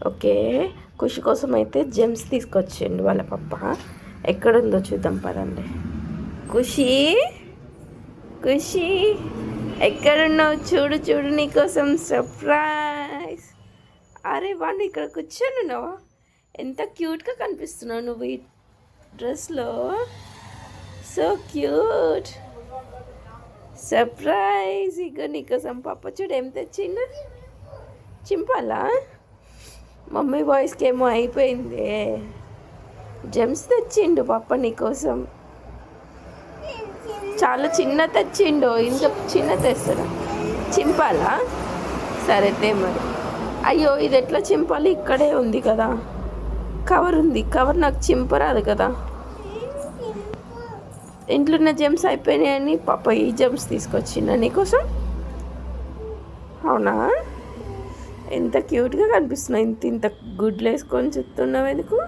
Okay. ఖుషి కోసం అయితే Gems తీసుకొచ్చిండు వాళ్ళ పప్ప. ఎక్కడుందో చూద్దాం పదండి. ఖుషి, ఖుషి ఎక్కడున్నావు? చూడు చూడు, నీకోసం సర్ప్రైజ్. అరే వాడిని ఇక్కడ కూర్చొని ఉన్నావా? ఎంత క్యూట్గా కనిపిస్తున్నావు నువ్వు ఈ డ్రెస్లో. So cute. సర్ప్రైజ్. ఇక నీకోసం పప్ప చూడు ఏం తెచ్చిండు. చింపాలా? మమ్మీ వాయిస్కి ఏమో అయిపోయింది. జెమ్స్ తెచ్చిండు పప్ప నీకోసం. చాలా చిన్న తెచ్చిండు. ఇంత చిన్న తెస్తాడా? చింపాలా? సరే తే మరి. అయ్యో ఇది ఎట్లా చింపాలి? ఇక్కడే ఉంది కదా కవర్ ఉంది. కవర్ నాకు చింపరాదు కదా. ఇంట్లో ఉన్న జెమ్స్ అయిపోయినాయని పాప ఈ జెమ్స్ తీసుకొచ్చిందా నీకోసం? అవునా? ఎంత క్యూట్గా కనిపిస్తున్నావు. ఇంత ఇంత గుడ్లు వేసుకొని చుట్టున్నావు ఎందుకు?